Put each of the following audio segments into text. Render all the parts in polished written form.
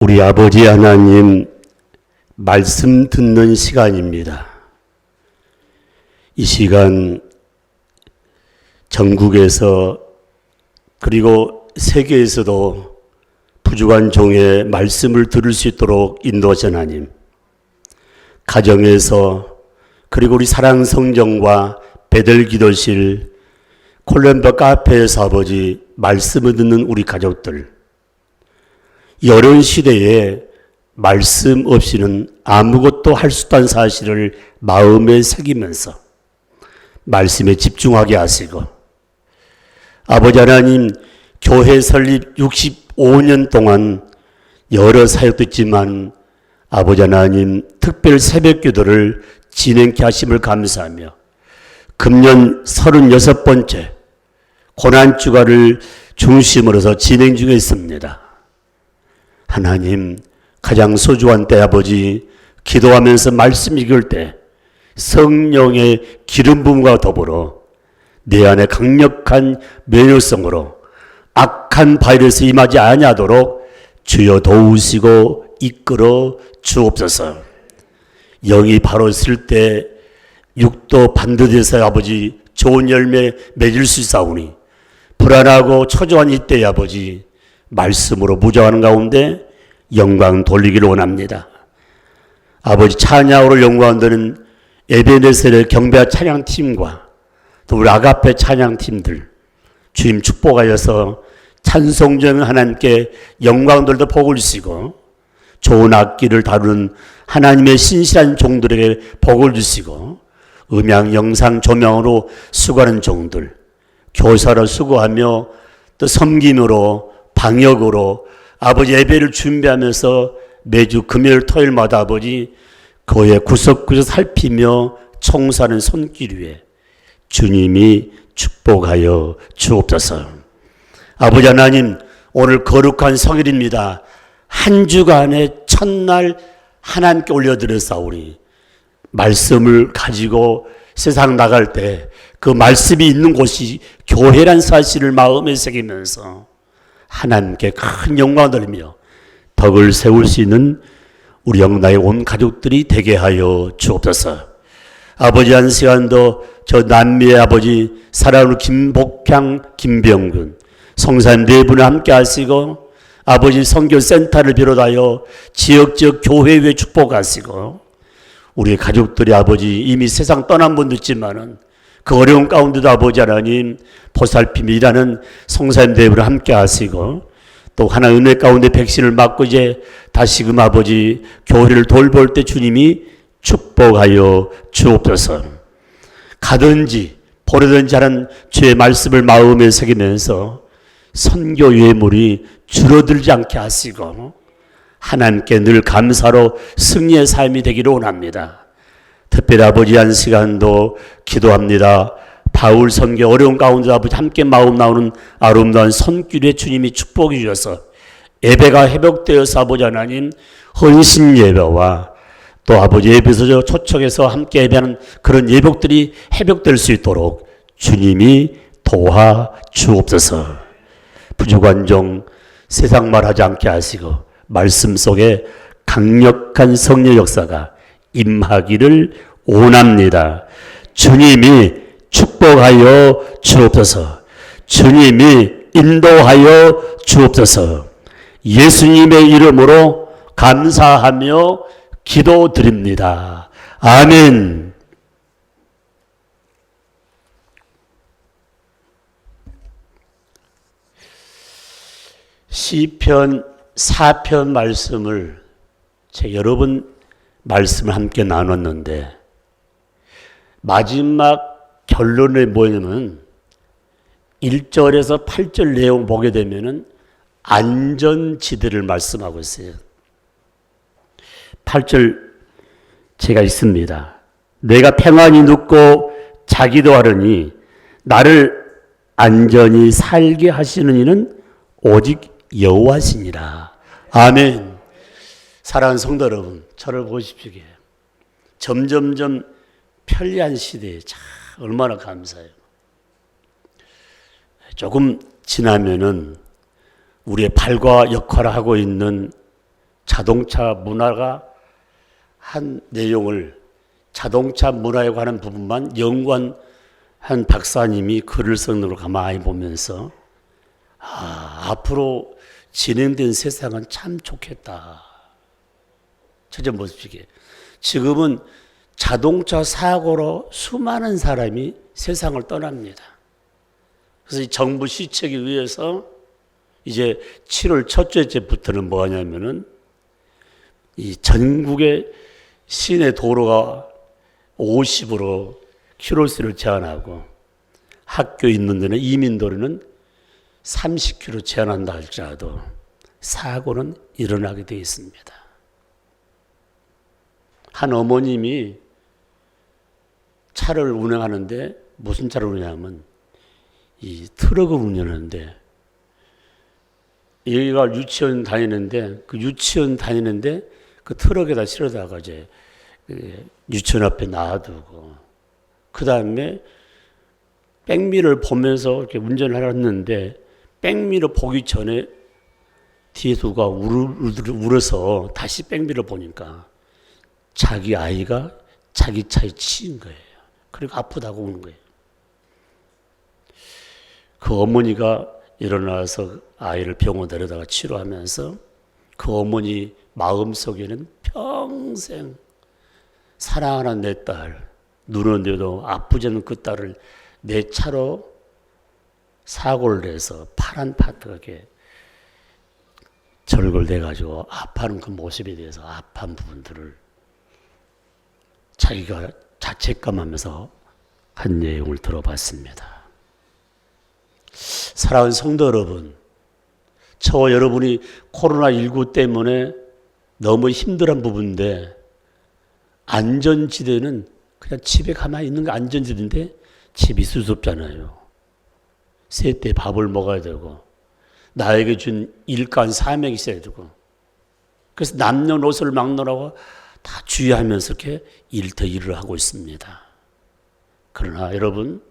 우리 아버지 하나님 말씀 듣는 시간입니다. 이 시간 전국에서 그리고 세계에서도 부족한 종의 말씀을 들을 수 있도록 인도하신 하나님, 가정에서 그리고 우리 사랑성정과 베들기도실 콜렘버 카페에서 아버지 말씀을 듣는 우리 가족들, 이 어려운 시대에 말씀 없이는 아무것도 할 수 없다는 사실을 마음에 새기면서 말씀에 집중하게 하시고, 아버지 하나님 교회 설립 65년 동안 여러 사역도 있지만 아버지 하나님 특별 새벽기도를 진행케 하심을 감사하며 금년 36번째 고난주가를 중심으로서 진행 중에 있습니다. 하나님, 가장 소중한 때 아버지, 기도하면서 말씀 읽을 때 성령의 기름 부음과 더불어 내 안에 강력한 면역성으로 악한 바이러스 임하지 아니하도록 주여 도우시고 이끌어 주옵소서. 영이 바로 쓸 때 육도 반듯해서 아버지 좋은 열매 맺을 수 있사오니, 불안하고 초조한 이때에 아버지 말씀으로 무장하는 가운데 영광 돌리기를 원합니다. 아버지 찬양으로 영광 드는 에베네셀의 경배 찬양팀과 또 우리 아가페 찬양팀들 주님 축복하여서 찬송전 하나님께 영광들도 복을 주시고, 좋은 악기를 다루는 하나님의 신실한 종들에게 복을 주시고, 음향 영상 조명으로 수고하는 종들, 교사로 수고하며 또 섬김으로 방역으로 아버지 예배를 준비하면서 매주 금요일 토요일마다 아버지 교회 구석구석 살피며 청소하는 손길 위에 주님이 축복하여 주옵소서. 아버지 하나님, 오늘 거룩한 성일입니다. 한 주간의 첫날 하나님께 올려드렸사오니 말씀을 가지고 세상 나갈 때 그 말씀이 있는 곳이 교회란 사실을 마음에 새기면서 하나님께 큰 영광을 돌리며 덕을 세울 수 있는 우리 영나의 온 가족들이 되게 하여 주옵소서. 아버지, 한 시간도 저 남미의 아버지 사랑하는 김복향, 김병근 성사님 네 분을 함께 하시고, 아버지 선교센터를 비롯하여 지역 교회에 축복하시고, 우리 가족들이 아버지 이미 세상 떠난 분도 있지만은 그 어려운 가운데도 아버지 하나님 보살핌이 일하는 성사님 네 분을 함께 하시고, 또 하나 은혜 가운데 백신을 맞고 이제 다시금 아버지 교회를 돌볼 때 주님이 축복하여 주옵소서. 가든지 보려든지 하는 주의 말씀을 마음에 새기면서 선교 예물이 줄어들지 않게 하시고 하나님께 늘 감사로 승리의 삶이 되기를 원합니다. 특별히 아버지 한 시간도 기도합니다. 바울 선교 어려운 가운데 아버지 함께 마음 나오는 아름다운 손길에 주님이 축복해 주셔서 예배가 회복되어서 아버지 하나님 헌신 예배와 또 아버지 예배에서 초청해서 함께 예배하는 그런 예복들이 회복될 수 있도록 주님이 도와 주옵소서. 부족한 종 세상 말하지 않게 하시고 말씀 속에 강력한 성령 역사가 임하기를 원합니다. 주님이 축복하여 주옵소서. 주님이 인도하여 주옵소서. 예수님의 이름으로 감사하며 기도드립니다. 아멘. 시편 4편 말씀을 제가 여러 번 말씀을 함께 나눴는데, 마지막 결론이 뭐냐면 1절에서 8절 내용 보게 되면은 안전지대를 말씀하고 있어요. 8절 제가 있습니다. 내가 평안히 눕고 자기도 하려니 나를 안전히 살게 하시는 이는 오직 여호와시니라. 아멘. 사랑하는 성도 여러분, 저를 보십시오. 점점점 편리한 시대에 참 얼마나 감사해요. 조금 지나면은 우리의 발과 역할을 하고 있는 자동차 문화가 한 내용을 자동차 문화에 관한 부분만 연구한 한 박사님이 글을 쓴 걸 가만히 보면서 앞으로 진행된 세상은 참 좋겠다. 찾아보십시오. 지금은 자동차 사고로 수많은 사람이 세상을 떠납니다. 그래서 이 정부 시책에 의해서 이제 7월 첫째 주부터는 뭐 하냐면은 이 전국의 시내 도로가 50으로 킬로수를 제한하고 학교 있는 데는 이민도로는 30km 제한한다 할지라도 사고는 일어나게 되어 있습니다. 한 어머님이 차를 운행하는데 무슨 차를 운행하면 이 트럭을 운전하는데 얘가 유치원 다니는데 그 트럭에다 실어다가 이제 유치원 앞에 놔두고 그 다음에 백미를 보면서 이렇게 운전을 하는데 백미를 보기 전에 뒤에 누가 울어서 다시 백미를 보니까 자기 아이가 자기 차에 치인 거예요. 그리고 아프다고 우는 거예요. 그 어머니가 일어나서 아이를 병원 데려다가 치료하면서 그 어머니 마음속에는 평생 사랑하는 내 딸, 누는데도 아프지 않은 그 딸을 내 차로 사고를 내서 파란 파트하게 절골돼가지고 아파하는 그 모습에 대해서 아파한 부분들을 자기가 자책감하면서 한 내용을 들어봤습니다. 사랑하는 성도 여러분, 저와 여러분이 코로나19 때문에 너무 힘들한 부분인데 안전지대는 그냥 집에 가만히 있는 게 안전지대인데 집이 있을 수 없잖아요. 새 때 밥을 먹어야 되고 나에게 준 일감 사명이 있어야 되고 그래서 남녀노소를 막론하고 다 주의하면서 이렇게 일터일을 하고 있습니다. 그러나 여러분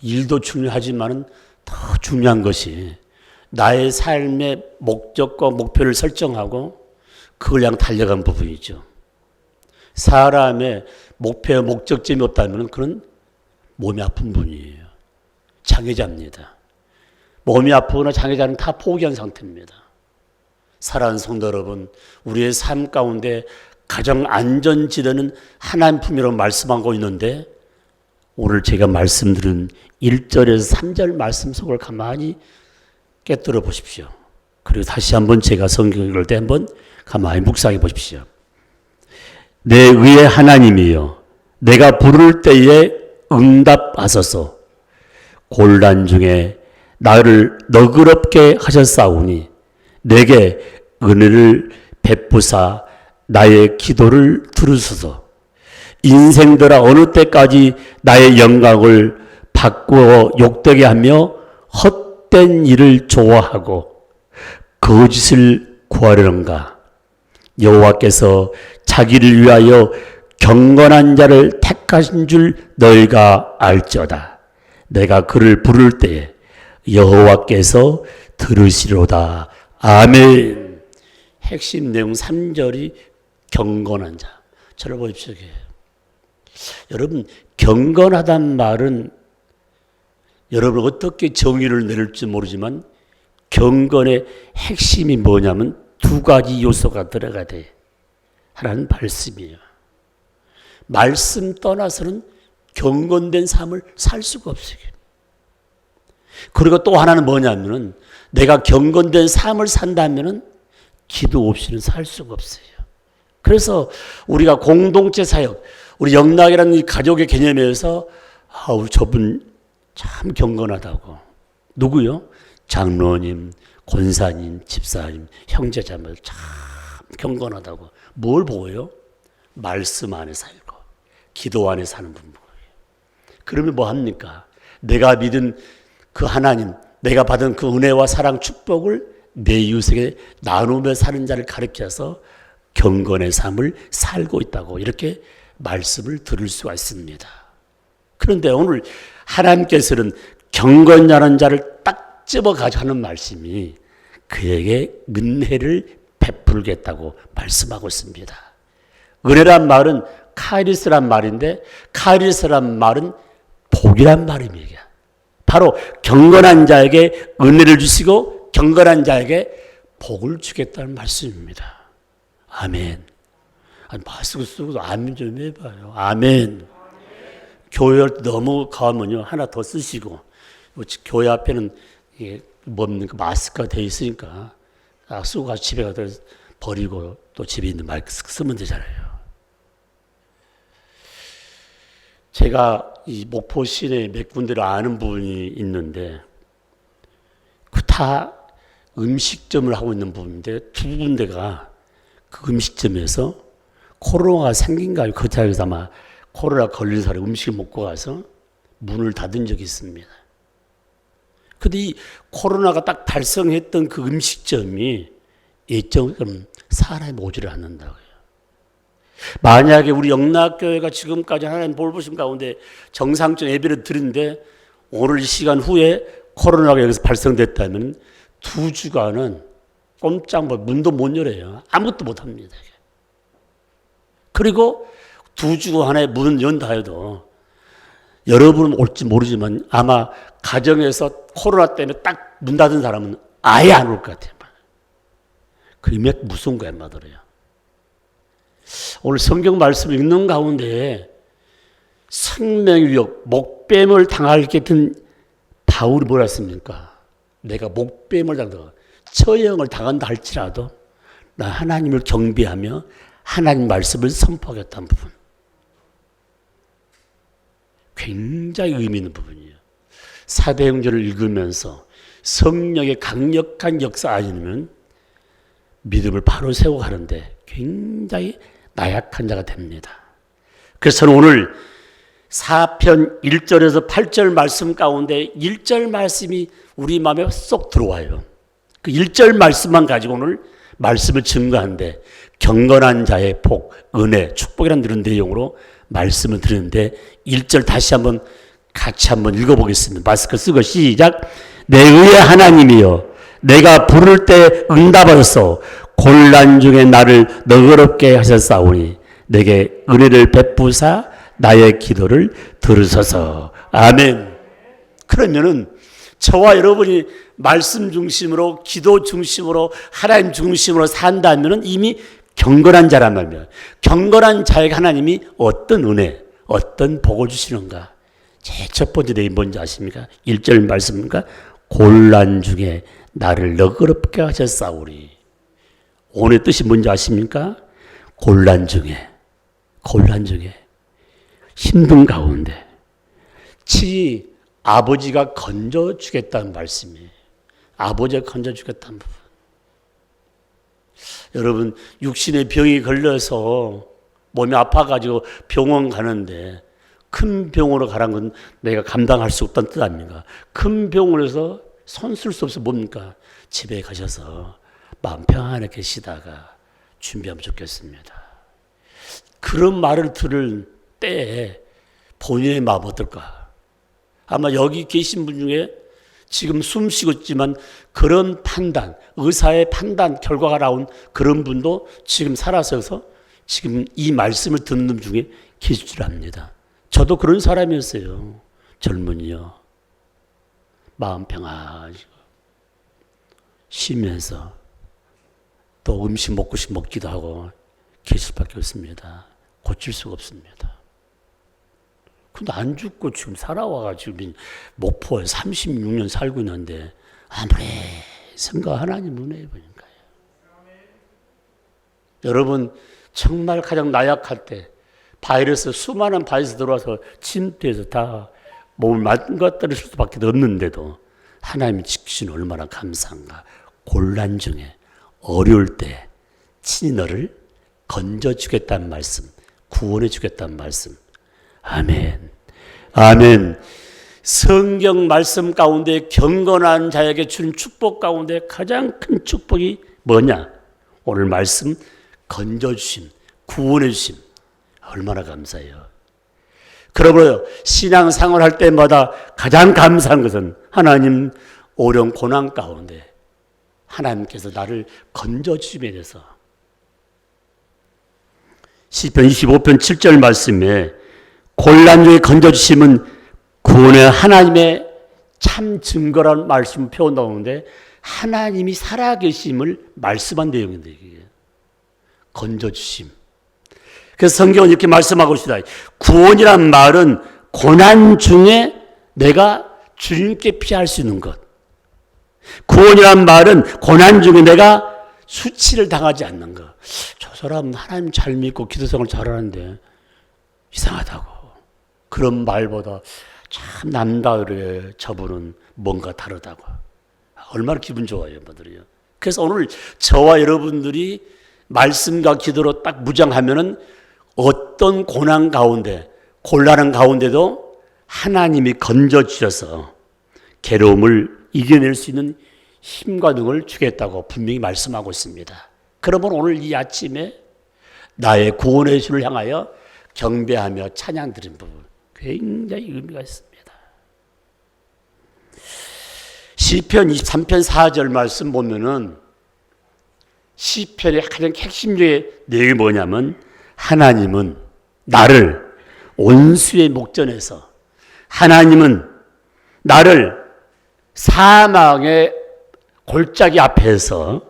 일도 중요하지만 더 중요한 것이 나의 삶의 목적과 목표를 설정하고 그걸 향해 달려간 부분이죠. 사람의 목표와 목적점이 없다면 그는 몸이 아픈 분이에요. 장애자입니다. 몸이 아프거나 장애자는 다 포기한 상태입니다. 사랑하는 성도 여러분, 우리의 삶 가운데 가장 안전지대는 하나님 품이라고 말씀하고 있는데 오늘 제가 말씀드린 1절에서 3절 말씀 속을 가만히 깨뜨려 보십시오. 그리고 다시 한번 제가 성경 읽을 때 한번 가만히 묵상해 보십시오. 내 의의 하나님이여, 내가 부를 때에 응답하소서. 곤란 중에 나를 너그럽게 하셨사오니 내게 은혜를 베푸사 나의 기도를 들으소서. 인생들아 어느 때까지 나의 영광을 바꾸어 욕되게 하며 헛된 일을 좋아하고 거짓을 구하려는가. 여호와께서 자기를 위하여 경건한 자를 택하신 줄 너희가 알지어다. 내가 그를 부를 때에 여호와께서 들으시로다. 아멘. 핵심 내용 3절이 경건한 자. 저를 보십시오. 여러분 경건하단 말은 여러분 어떻게 정의를 내릴지 모르지만 경건의 핵심이 뭐냐면 두 가지 요소가 들어가야 돼. 하나는 말씀이에요. 말씀 떠나서는 경건된 삶을 살 수가 없어요. 그리고 또 하나는 뭐냐면은 내가 경건된 삶을 산다면은 기도 없이는 살 수가 없어요. 그래서 우리가 공동체 사역, 우리 영락이라는 이 가족의 개념에서 우리 저분 참 경건하다고. 누구요? 장로님, 권사님, 집사님, 형제자매 참 경건하다고. 뭘 보여요? 말씀 안에 살고 기도 안에 사는 분 보여요. 그러면 뭐 합니까? 내가 믿은 그 하나님, 내가 받은 그 은혜와 사랑, 축복을 내 이웃에게 나누며 사는 자를 가르쳐서 경건의 삶을 살고 있다고 이렇게 말씀을 들을 수가 있습니다. 그런데 오늘 하나님께서는 경건하는 자를 딱 집어가지고 하는 말씀이 그에게 은혜를 베풀겠다고 말씀하고 있습니다. 은혜란 말은 카리스란 말인데 카리스란 말은 복이란 말입니다. 바로 경건한 자에게 은혜를 주시고 경건한 자에게 복을 주겠다는 말씀입니다. 아멘. 아니, 마스크 쓰고도 아멘 좀 해봐요. 아멘. 교회 할 때 너무 가면요 하나 더 쓰시고 교회 앞에는 이게 뭡니까 마스크가 돼 있으니까 쓰고 가서 집에 가서 버리고 또 집에 있는 마스크 쓰면 되잖아요. 제가 이 목포 시내에 몇 군데를 아는 부분이 있는데 그 다 음식점을 하고 있는 부분인데 두 군데가 그 음식점에서 코로나가 생긴가 그 자리에서 아마 코로나 걸린 사람이 음식을 먹고 가서 문을 닫은 적이 있습니다. 근데 이 코로나가 딱 발생했던 그 음식점이 예정처럼 사람이 오지를 않는다고요. 만약에 우리 영락교회가 지금까지 하나님 볼 보신 가운데 정상적 예배를 드린데 오늘 이 시간 후에 코로나가 여기서 발생됐다면 2주간은 꼼짝 문도 못 열어요. 아무것도 못 합니다. 그리고 2주 안에 문을 연다 해도 여러분은 올지 모르지만 아마 가정에서 코로나 때문에 딱 문 닫은 사람은 아예 안 올 것 같아요. 그게 무서운 거야, 마더래요. 오늘 성경 말씀 읽는 가운데 생명의 위협, 목뱀을 당할 게 든 바울이 뭐라 했습니까? 내가 목뱀을 당한다, 처형을 당한다 할지라도 나 하나님을 경배하며 하나님 말씀을 선포하겠다는 부분. 굉장히 의미 있는 부분이에요. 사도행전을 읽으면서 성령의 강력한 역사 아니면 믿음을 바로 세워가는데 굉장히 나약한 자가 됩니다. 그래서 저는 오늘 4편 1절에서 8절 말씀 가운데 1절 말씀이 우리 마음에 쏙 들어와요. 그 1절 말씀만 가지고 오늘 말씀을 증거하는데 경건한 자의 복, 은혜, 축복이라는 이런 내용으로 말씀을 드리는데 1절 다시 한번 같이 한번 읽어보겠습니다. 마스크 쓰고 시작. 내 의의 하나님이여 내가 부를 때 응답하소서. 곤란 중에 나를 너그럽게 하셨사오니 내게 은혜를 베푸사 나의 기도를 들으소서. 아멘. 그러면은 저와 여러분이 말씀 중심으로 기도 중심으로 하나님 중심으로 산다면은 이미 경건한 자란 말이에요. 경건한 자에게 하나님이 어떤 은혜, 어떤 복을 주시는가? 제 첫 번째 내용 뭔지 아십니까? 1절 말씀입니까? 곤란 중에 나를 너그럽게 하셨사오니. 오늘의 뜻이 뭔지 아십니까? 곤란 중에 힘든 가운데 친히 아버지가 건져주겠다는 말씀이에요. 아버지가 건져주겠다는 부분. 여러분 육신의 병이 걸려서 몸이 아파가지고 병원 가는데 큰 병원으로 가라는 건 내가 감당할 수 없다는 뜻 아닙니까? 큰 병원에서 손 쓸 수 없어 뭡니까? 집에 가셔서 마음 평안하게 계시다가 준비하면 좋겠습니다. 그런 말을 들을 때에 본인의 마음 어떨까? 아마 여기 계신 분 중에 지금 숨 쉬고 있지만 그런 판단, 의사의 판단 결과가 나온 그런 분도 지금 살아서서 지금 이 말씀을 듣는 분 중에 계실 줄 압니다. 저도 그런 사람이었어요. 젊은이요. 마음 평안하시고 쉬면서 또 음식 먹고 싶 먹기도 하고 계실 수밖에 없습니다. 고칠 수가 없습니다. 근데 안 죽고 지금 살아와가지고 목포에 36년 살고 있는데 아무리 생각 하나님 은혜해 보니까요. 여러분 정말 가장 나약할 때 수많은 바이러스 들어와서 침대에서 다 몸을 망가뜨릴 수밖에 없는데도 하나님이 지키시는 얼마나 감사한가. 곤란 중에 어려울 때 친히 너를 건져주겠다는 말씀, 구원해주겠다는 말씀. 아멘. 아멘. 성경 말씀 가운데 경건한 자에게 주는 축복 가운데 가장 큰 축복이 뭐냐? 오늘 말씀 건져주심, 구원해주심. 얼마나 감사해요. 그러므로 신앙생활 할 때마다 가장 감사한 것은 하나님 오랜 고난 가운데 하나님께서 나를 건져주심에 대해서 시편 25편 7절 말씀에 곤란 중에 건져주심은 구원의 하나님의 참 증거라는 말씀 표현 나오는데 하나님이 살아계심을 말씀한 내용인데 이게 건져주심. 그래서 성경은 이렇게 말씀하고 있습니다. 구원이란 말은 고난 중에 내가 주님께 피할 수 있는 것. 구원이란 말은 고난 중에 내가 수치를 당하지 않는 것. 저 사람 하나님 잘 믿고 기도생활 잘하는데 이상하다고. 그런 말보다 참 남다르게 저분은 뭔가 다르다고. 얼마나 기분 좋아요, 여러분들이요. 그래서 오늘 저와 여러분들이 말씀과 기도로 딱 무장하면은 어떤 고난 가운데, 곤란한 가운데도 하나님이 건져주셔서 괴로움을 이겨낼 수 있는 힘과 능을 주겠다고 분명히 말씀하고 있습니다. 그러면 오늘 이 아침에 나의 구원의 주를 향하여 경배하며 찬양 드린 부분 굉장히 의미가 있습니다. 시편 23편 4절 말씀 보면은 시편의 가장 핵심적인 내용이 뭐냐면 하나님은 나를 온수의 목전에서 하나님은 나를 사망의 골짜기 앞에서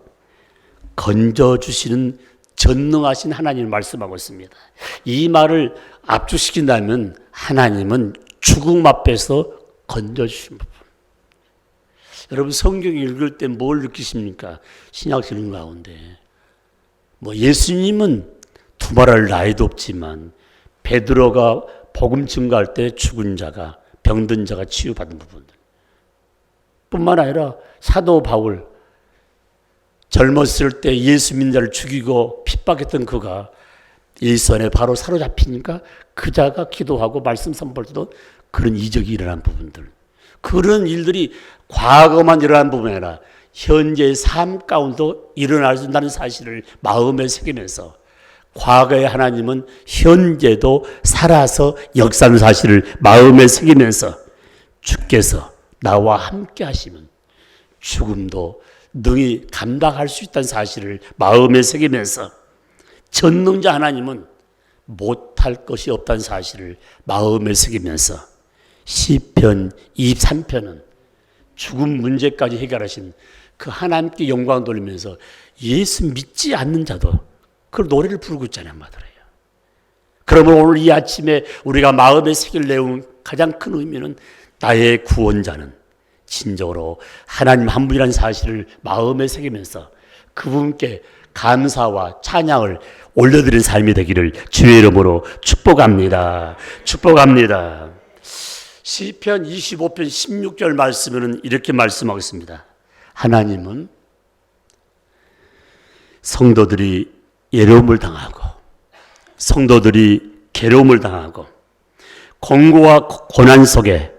건져주시는 전능하신 하나님을 말씀하고 있습니다. 이 말을 압축시킨다면 하나님은 죽음 앞에서 건져주신 부분. 여러분 성경 읽을 때 뭘 느끼십니까? 신약 읽는 가운데 예수님은 두말할 나이도 없지만 베드로가 복음 증거할 때 죽은 자가 병든 자가 치유받은 부분들 뿐만 아니라 사도 바울 젊었을 때 예수 믿는 자를 죽이고 핍박했던 그가 일선에 바로 사로잡히니까 그 자가 기도하고 말씀 선포할 때도 그런 이적이 일어난 부분들, 그런 일들이 과거만 일어난 부분이 아니라 현재의 삶 가운데도 일어난다는 사실을 마음에 새기면서 과거의 하나님은 현재도 살아서 역사하는 사실을 마음에 새기면서 주께서 나와 함께 하시면 죽음도 능히 감당할 수 있다는 사실을 마음에 새기면서 전능자 하나님은 못할 것이 없다는 사실을 마음에 새기면서 시편 23편은 죽음 문제까지 해결하신 그 하나님께 영광 돌리면서 예수 믿지 않는 자도 그 노래를 부르고 있잖아요, 말이에요. 그러면 오늘 이 아침에 우리가 마음에 새길 내용 가장 큰 의미는 나의 구원자는 진정으로 하나님 한 분이라는 사실을 마음에 새기면서 그분께 감사와 찬양을 올려드리는 삶이 되기를 주의 이름으로 축복합니다. 축복합니다. 시편 25편 16절 말씀에는 이렇게 말씀하겠습니다. 하나님은 성도들이 예로움을 당하고 성도들이 괴로움을 당하고 공고와 고난 속에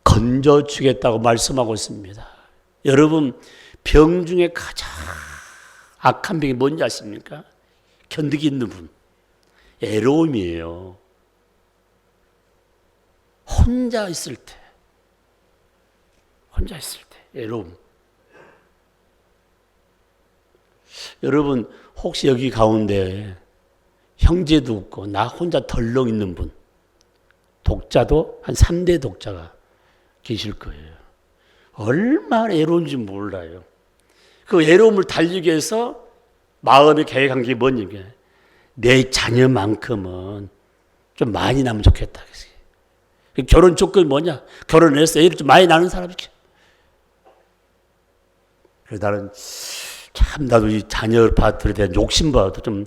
건져주겠다고 말씀하고 있습니다. 여러분 병 중에 가장 악한 병이 뭔지 아십니까? 견디기 힘든 분. 애로움이에요. 혼자 있을 때 애로움. 여러분 혹시 여기 가운데 형제도 없고 나 혼자 덜렁 있는 분, 독자도 한 3대 독자가 계실 거예요. 얼마나 애로운지 몰라요. 그 애로움을 달리기 위해서 마음에 계획한 게 뭐냐면 내 자녀만큼은 좀 많이 나면 좋겠다. 결혼 조건이 뭐냐? 결혼해서 애를 좀 많이 낳는 사람이. 그래서 나는 참 나도 이 자녀 파트에 대한 욕심보다도 좀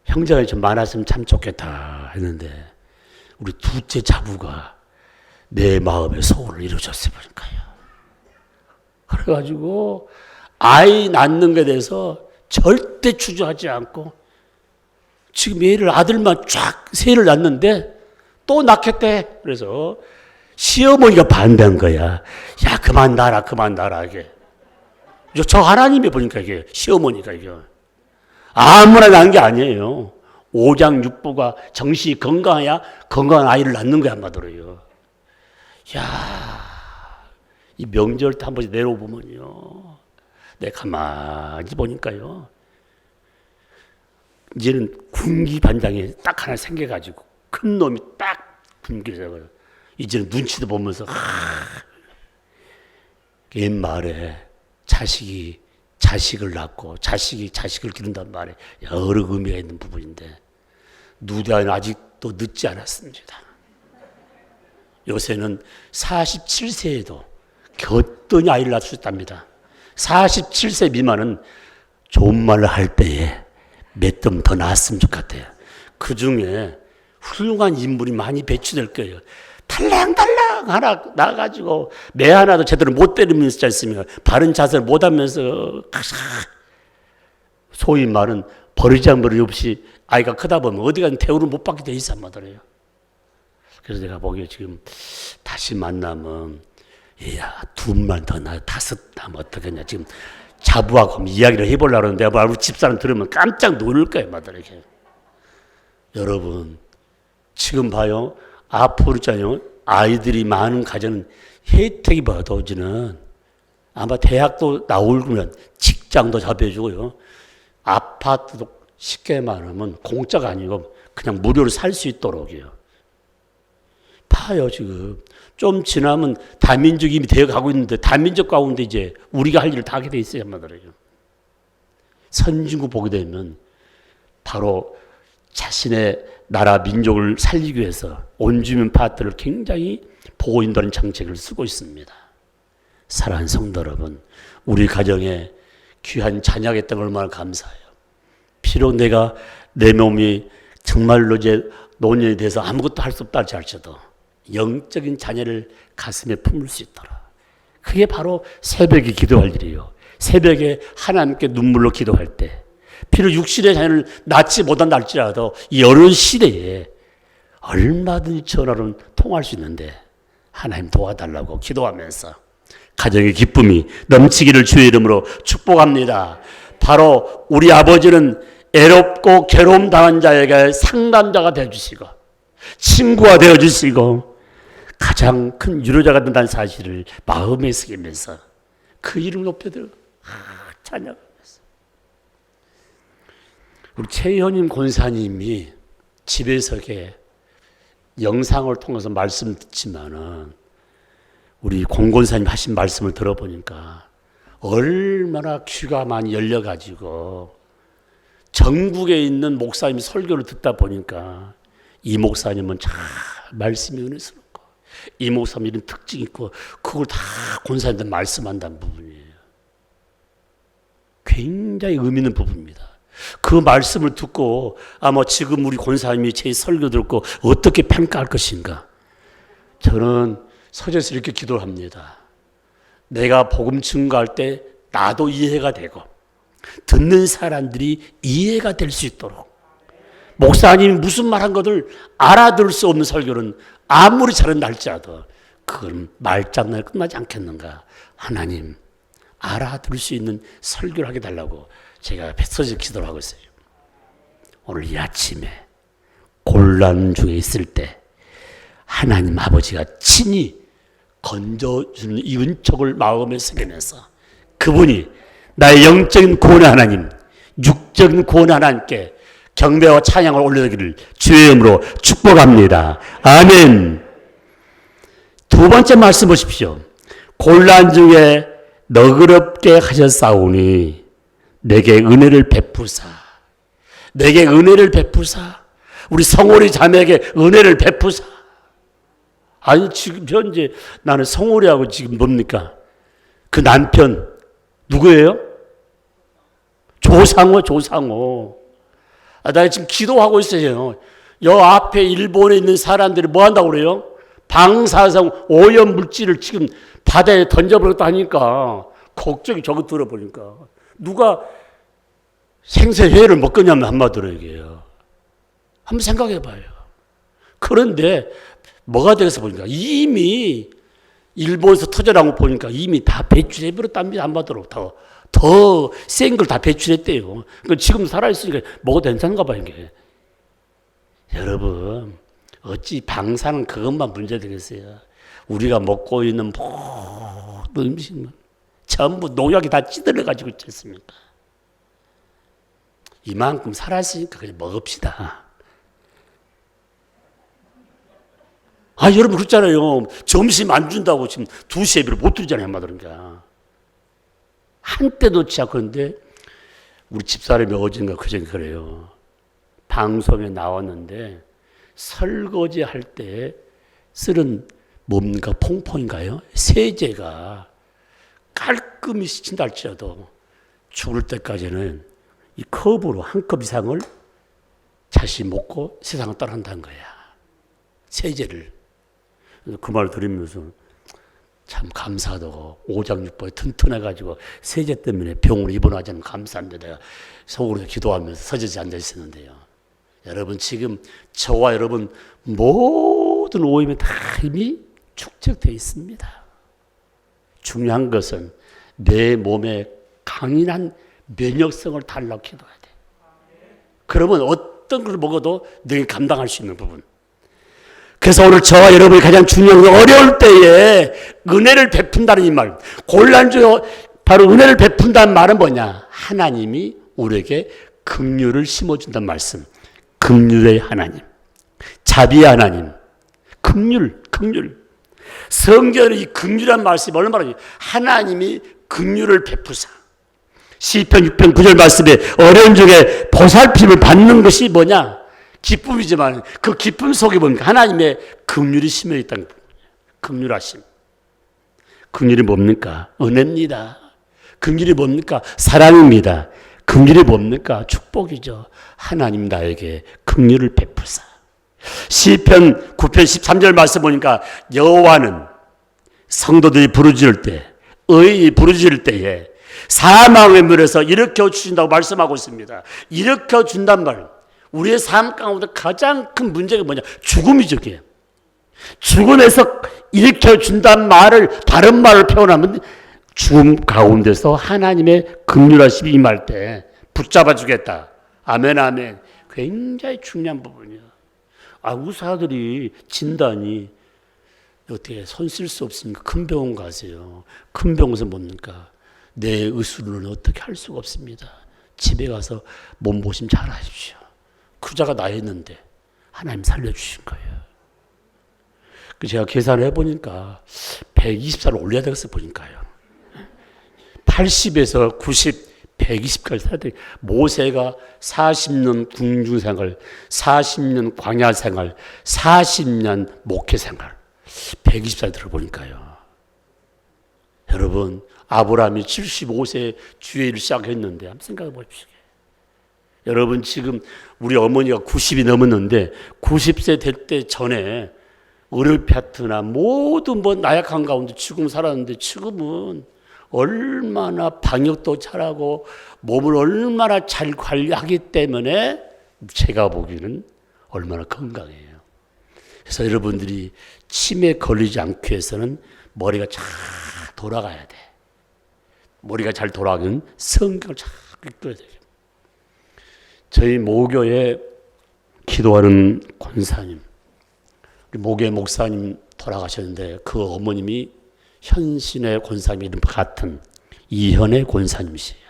형제가 좀 많았으면 참 좋겠다 했는데 우리 둘째 자부가 내 마음의 소원을 이루어줬어요. 그러니까요. 그래가지고 아이 낳는 것에 대해서 절대 주저하지 않고 지금 얘를 아들만 쫙 셋을 낳는데 또 낳겠대. 그래서 시어머니가 반대한 거야. 야 그만 낳아라 이게. 저 하나님이 보니까 이게 시어머니가 이게 아무나 낳은 게 아니에요. 오장육부가 정신이 건강해야 건강한 아이를 낳는 거야, 한마디로요. 야, 이 명절 때 한 번씩 내려오면요. 내가 가만히 보니까요. 이제는 군기 반장이 딱 하나 생겨가지고 큰 놈이 딱 군기를 이제는 눈치도 보면서 옛말에 자식이 자식을 낳고 자식이 자식을 기른단 말에 여러 의미가 있는 부분인데 누대는 아직도 늦지 않았습니다. 요새는 47세에도 곁더니 아이를 낳을 수 있답니다. 47세 미만은 좋은 말을 할 때에 몇 점 더 낳았으면 좋겠대요. 그 중에 훌륭한 인물이 많이 배치될 거예요. 탈랑탈랑 하나 나가지고 매 하나도 제대로 못 때리면서 있지 않습니까? 바른 자세를 못 하면서 소위 말은 버리장머리 없이 아이가 크다 보면 어디 가든 대우를 못 받게 돼 있어 말이에요. 그래서 내가 보기에 지금 다시 만나면 야, 2만 더 나, 5 나면 어떡하냐. 지금 자부하고 이야기를 해보려고 하는데 우리 집사람 들으면 깜짝 놀랄 거예요. 이렇게. 여러분 지금 봐요. 앞으로 있잖아요. 아이들이 많은 가정은 혜택이 받아오지는 아마 대학도 나오면 직장도 잡혀주고요. 아파트도 쉽게 말하면 공짜가 아니고 그냥 무료로 살 수 있도록이요. 봐요 지금. 좀 지나면 다민족이 이미 되어가고 있는데 다민족 가운데 이제 우리가 할 일을 다 하게 돼 있어요. 말이에요. 선진국 보게 되면 바로 자신의 나라 민족을 살리기 위해서 온주민 파트를 굉장히 보고 인도하는 정책을 쓰고 있습니다. 사랑하는 성도 여러분, 우리 가정에 귀한 자녀가 있다는 걸 얼마나 감사해요. 비록 내가 내 몸이 정말로 이제 노년이 돼서 아무것도 할 수 없다 할지라도 영적인 자녀를 가슴에 품을 수 있도록. 그게 바로 새벽에 기도할 일이에요. 새벽에 하나님께 눈물로 기도할 때 비록 육신의 자녀를 낳지 못한다 할지라도 이 어려운 시대에 얼마든지 전화로 통화할 수 있는데 하나님 도와달라고 기도하면서 가정의 기쁨이 넘치기를 주의 이름으로 축복합니다. 바로 우리 아버지는 애롭고 괴로움 당한 자에게 상담자가 되어주시고 친구가 되어주시고 가장 큰 유로자가 된다는 사실을 마음에 새기면서 그 이름 높여들어 찬양하면서 우리 최현임 권사님이 집에서 영상을 통해서 말씀 듣지만은 우리 권 권사님 하신 말씀을 들어보니까 얼마나 귀가 많이 열려가지고 전국에 있는 목사님 설교를 듣다 보니까 이 목사님은 참 말씀이 은혜스럽고 이 목사님 이런 특징이 있고 그걸 다 권사님들 말씀한다는 부분이에요. 굉장히 의미 있는 부분입니다. 그 말씀을 듣고 아마 지금 우리 권사님이 제 설교 듣고 어떻게 평가할 것인가. 저는 서재에서 이렇게 기도를 합니다. 내가 복음 증거할 때 나도 이해가 되고 듣는 사람들이 이해가 될 수 있도록 목사님이 무슨 말한 것을 알아들을 수 없는 설교는 아무리 잘한다 할지라도 그건 말장난에 끝나지 않겠는가. 하나님 알아들을 수 있는 설교를 하게 달라고 제가 서재에서 기도를 하고 있어요. 오늘 이 아침에 곤란 중에 있을 때 하나님 아버지가 친히 건져주는 이 은총을 마음에 새기면서 그분이 나의 영적인 구원의 하나님, 육적인 구원의 하나님께 경배와 찬양을 올려드리기를 주의 이름으로 축복합니다. 아멘. 두 번째 말씀 보십시오. 곤란 중에 너그럽게 하셨사오니 내게 은혜를 베푸사. 내게 은혜를 베푸사. 우리 성호리 자매에게 은혜를 베푸사. 아니 지금 현재 나는 성호리하고 지금 뭡니까? 그 남편 누구예요? 조상호. 나 지금 기도하고 있어요. 여 앞에 일본에 있는 사람들이 뭐 한다고 그래요? 방사성 오염 물질을 지금 바다에 던져버렸다 하니까 걱정이 저거 들어보니까 누가 생새회를 먹겠냐면 한마디로 얘기해요. 한번 생각해 봐요. 그런데 뭐가 되겠어 보니까 이미 일본에서 터져나온 거 보니까 이미 다 배출해버렸답니다. 한마디로 더 센 걸 다 배출했대요. 그러니까 지금 살아있으니까 뭐가 괜찮은가 봐요. 이게. 여러분 어찌 방사는 그것만 문제 되겠어요. 우리가 먹고 있는 모든 음식은 전부 농약이 다 찌들어가지고 있지 않습니까? 이만큼 살았으니까 그냥 먹읍시다. 여러분 그렇잖아요. 점심 안 준다고 지금 2시 예배를 못 드리잖아요. 그러니까. 한때도 진짜 그런데 우리 집사람이 어젠가 그전 그래요. 방송에 나왔는데 설거지 할 때 쓰는 뭡니까? 퐁퐁인가요? 세제가 깔끔히 씻힌다 할지라도 죽을 때까지는 이 컵으로 한 컵 이상을 자신이 먹고 세상을 떠난다는 거야. 세제를. 그 말 들으면서 참 감사하다고 오장육부에 튼튼해가지고 세제 때문에 병으로 입원하지 않으면 감사한데 내가 속으로 기도하면서 서재지 앉아 있었는데요. 여러분 지금 저와 여러분 모든 오염이 다 이미 축적되어 있습니다. 중요한 것은 내 몸에 강인한 면역성을 달라고 기도해야 돼. 그러면 어떤 걸 먹어도 너희 감당할 수 있는 부분. 그래서 오늘 저와 여러분이 가장 중요한 건 어려울 때에 은혜를 베푼다는 이 말. 곤란 중에 바로 은혜를 베푼다는 말은 뭐냐? 하나님이 우리에게 긍휼을 심어준다는 말씀. 긍휼의 하나님. 자비의 하나님. 긍휼. 성경의 이 긍휼한 말씀이 얼마나 하나님이 긍휼을 베푸사. 시편 6편 9절 말씀에 어려운 중에 보살핌을 받는 것이 뭐냐? 기쁨이지만 그 기쁨 속에 뭡니까? 하나님의 긍휼이 심어 있다는 거예요. 긍휼하심. 긍휼이 뭡니까? 은혜입니다. 긍휼이 뭡니까? 사랑입니다. 긍휼이 뭡니까? 축복이죠. 하나님 나에게 긍휼을 베푸사. 시편 9편 13절 말씀 보니까 여호와는 성도들이 부르짖을 때, 의인이 부르짖을 때에 사망의 물에서 일으켜 주신다고 말씀하고 있습니다. 일으켜 준단 말. 우리의 삶 가운데 가장 큰 문제가 뭐냐? 죽음이죠. 그게. 죽음에서 일으켜 준다는 말을 다른 말을 표현하면 죽음 가운데서 하나님의 긍휼하심이 임할 때 붙잡아 주겠다. 아멘 아멘. 굉장히 중요한 부분이야. 의사들이 진단이 어떻게 손 쓸 수 없으니까 큰 병원 가세요. 큰 병원에서 뭡니까? 내 의술로는 어떻게 할 수가 없습니다. 집에 가서 몸보심 잘 하십시오. 그자가 나였는데 하나님 살려주신 거예요. 제가 계산을 해보니까 120살을 올려야 되겠어 보니까요. 80에서 90, 120까지 살아야 돼. 모세가 40년 궁중생활, 40년 광야생활, 40년 목회생활, 120살 들어보니까요. 여러분 아브라함이 75세 주의 일을 시작했는데 한번 생각해 보십시오. 여러분 지금 우리 어머니가 90이 넘었는데 90세 될 때 전에 의료파트나 모든 나약한 가운데 지금 살았는데 지금은 얼마나 방역도 잘하고 몸을 얼마나 잘 관리하기 때문에 제가 보기에는 얼마나 건강해요. 그래서 여러분들이 치매에 걸리지 않기 위해서는 머리가 잘 돌아가야 돼. 머리가 잘 돌아가면 성경을 잘 읽어야 돼요. 저희 모교에 기도하는 권사님, 모교회 목사님 돌아가셨는데 그 어머님이 현신의 권사님 이름 같은 이현의 권사님이세요.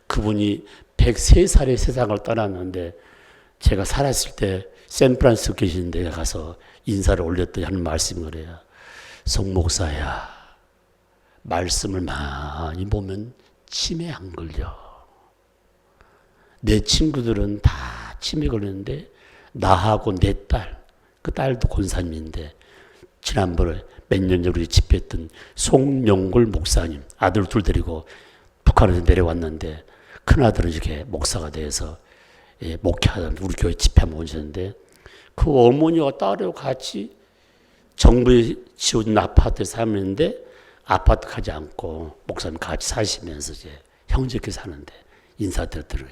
그분이 103살에 세상을 떠났는데 제가 살았을 때 샌프란시스코 계신 데 가서 인사를 올렸더니 하는 말씀이 그래요. 송 목사야, 말씀을 많이 보면 치매 안 걸려. 내 친구들은 다 치매 걸렸는데 나하고 내 딸, 그 딸도 권사님인데 지난번에 몇 년 전에 우리 집회했던 송영골 목사님 아들 둘 데리고 북한에서 내려왔는데 큰아들은 이렇게 목사가 돼서 목회하던 우리 교회 집회 한번 오셨는데 그 어머니와 딸하고 같이 정부에 지어준 아파트에 사는데 아파트 가지 않고 목사님 같이 사시면서 이제 형제끼리 사는데 인사드렸더래요.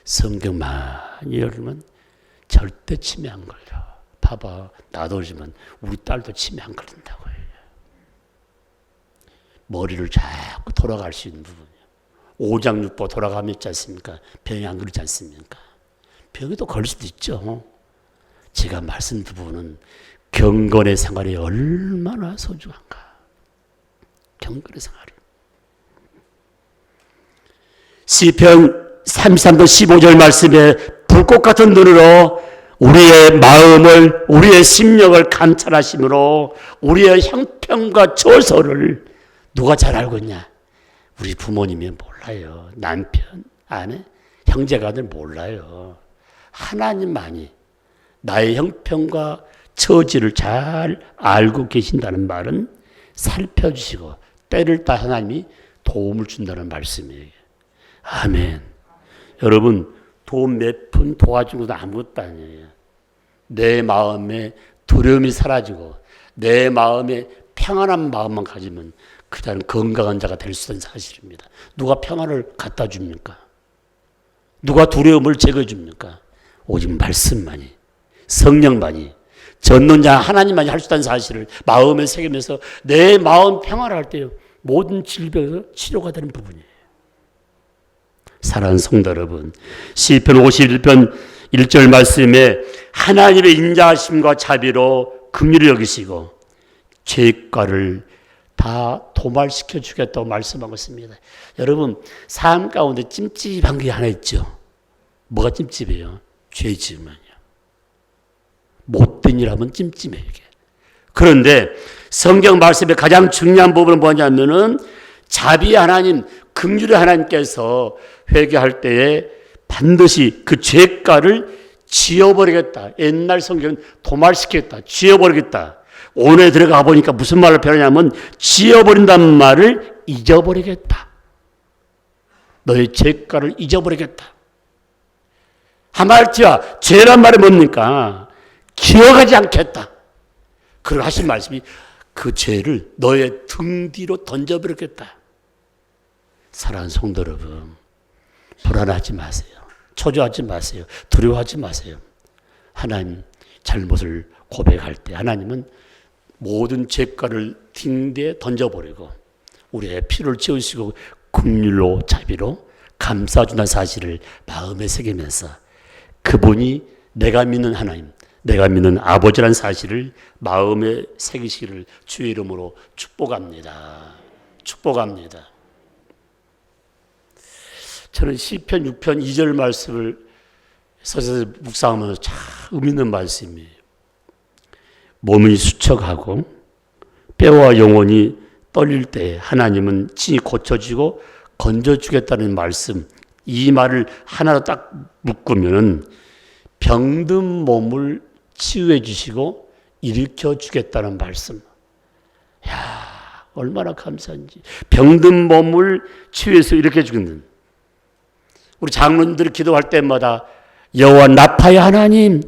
성경 많이 읽으면 절대 치매 안 걸려. 봐봐, 나도 그러지만 우리 딸도 치매 안 걸린다고 해요. 머리를 자꾸 돌아갈 수 있는 부분이에요. 오장육부 돌아가면 있지 않습니까? 병이 안 걸리지 않습니까? 병이 또 걸릴 수도 있죠. 제가 말씀 부분은 경건의 생활이 얼마나 소중한가. 경건의 생활이. 시편 33편 15절 말씀에 불꽃 같은 눈으로 우리의 마음을, 우리의 심령을 감찰하심으로 우리의 형편과 처소를 누가 잘 알고 있냐? 우리 부모님이 몰라요. 남편, 아내, 형제가들 몰라요. 하나님만이 나의 형편과 처지를 잘 알고 계신다는 말은 살펴주시고 때를 따라 하나님이 도움을 준다는 말씀이에요. 아멘. 여러분, 돈 몇 푼 도와준 것도 아무것도 아니에요. 내 마음에 두려움이 사라지고 내 마음에 평안한 마음만 가지면 그 자는 건강한 자가 될 수 있는 사실입니다. 누가 평안을 갖다 줍니까? 누가 두려움을 제거해 줍니까? 오직 말씀만이, 성령만이, 전능자 하나님만이 할 수 있다는 사실을 마음에 새기면서 내 마음 평안을 할 때 모든 질병에서 치료가 되는 부분이에요. 사랑하는 성도 여러분, 시편 51편 1절 말씀에 하나님의 인자하심과 자비로 긍휼히 여기시고 죄가를 다 도말시켜 주겠다고 말씀하고 있습니다. 여러분, 삶 가운데 찜찜한 게 하나 있죠. 뭐가 찜찜해요? 죄 지으면요. 못된 일 하면 찜찜해요, 이게. 그런데 성경 말씀의 가장 중요한 부분은 뭐냐면은 자비 하나님, 긍휼의 하나님께서 회개할 때에 반드시 그 죄가를 지워버리겠다. 옛날 성경은 도말시키겠다. 지워버리겠다. 오늘 들어가 보니까 무슨 말을 표현하냐면 지워버린다는 말을 잊어버리겠다. 너의 죄가를 잊어버리겠다. 하말티와 죄란 말이 뭡니까? 기억하지 않겠다. 그걸 하신 말씀이 그 죄를 너의 등 뒤로 던져버리겠다. 사랑하는 성도 여러분, 불안하지 마세요. 초조하지 마세요. 두려워하지 마세요. 하나님 잘못을 고백할 때 하나님은 모든 죄가를 등 뒤에 던져버리고 우리의 피를 채우시고 긍휼로 자비로 감싸준다는 사실을 마음에 새기면서 그분이 내가 믿는 하나님, 내가 믿는 아버지라는 사실을 마음에 새기시기를 주의 이름으로 축복합니다. 축복합니다. 저는 시편 6편 2절 말씀을 서서히 묵상하면서 참 의미 있는 말씀이에요. 몸이 수척하고 뼈와 영혼이 떨릴 때 하나님은 친히 고쳐주고 건져주겠다는 말씀, 이 말을 하나로 딱 묶으면 병든 몸을 치유해 주시고 일으켜 주겠다는 말씀. 야, 얼마나 감사한지. 병든 몸을 치유해서 일으켜 주겠는. 우리 장로님들이 기도할 때마다 여호와 나파의 하나님,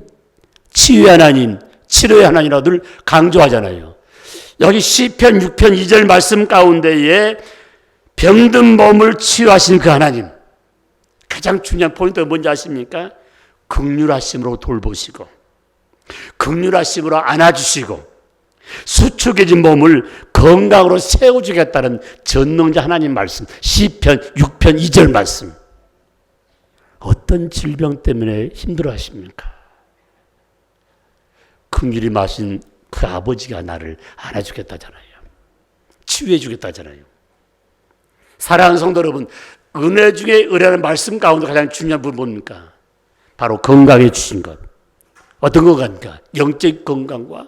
치유의 하나님, 치료의 하나님이라고 늘 강조하잖아요. 여기 시편 6편 2절 말씀 가운데에 병든 몸을 치유하신 그 하나님, 가장 중요한 포인트가 뭔지 아십니까? 긍휼하심으로 돌보시고 긍휼하심으로 안아주시고 수축해진 몸을 건강으로 세워주겠다는 전능자 하나님 말씀, 시편 6편 2절 말씀. 어떤 질병 때문에 힘들어 하십니까? 긍휼히 마신 그 아버지가 나를 안아주겠다잖아요. 치유해 주겠다잖아요. 사랑하는 성도 여러분, 은혜 중에 은혜라는 말씀 가운데 가장 중요한 부분 뭡니까? 바로 건강해 주신 것. 어떤 건강입니까? 영적 건강과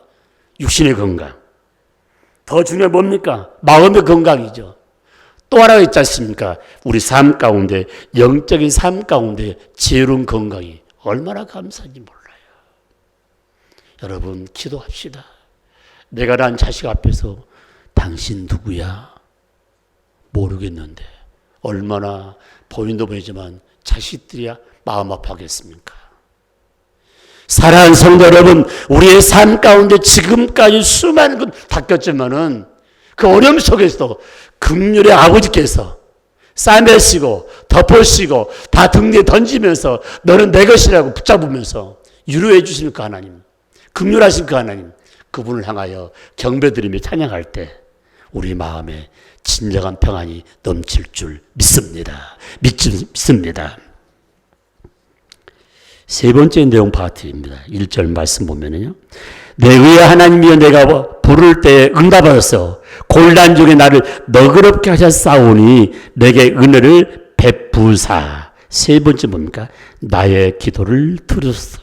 육신의 건강. 더 중요한 뭡니까? 마음의 건강이죠. 또 하나가 있지 않습니까? 우리 삶 가운데, 영적인 삶 가운데 지혜로운 건강이 얼마나 감사한지 몰라요. 여러분, 기도합시다. 내가 난 자식 앞에서 당신 누구야? 모르겠는데 얼마나 보인도 보이지만 자식들이야 마음 아파하겠습니까? 사랑하는 성도 여러분, 우리의 삶 가운데 지금까지 수많은 건 닦였지만은 그 어려움 속에서도 긍휼의 아버지께서 싸매시고 덮으시고 다 등 뒤에 던지면서 너는 내 것이라고 붙잡으면서 위로해 주시는 그 하나님, 긍휼하신 그 하나님, 그분을 향하여 경배드리며 찬양할 때 우리 마음에 진정한 평안이 넘칠 줄 믿습니다. 믿습니다. 세 번째 내용 파트입니다. 1절 말씀 보면은요. 내 의의 하나님이여 내가 부를 때에 응답하였어. 곤란 중에 나를 너그럽게 하셨사오니 내게 은혜를 베푸사. 세 번째 뭡니까? 나의 기도를 들으소서.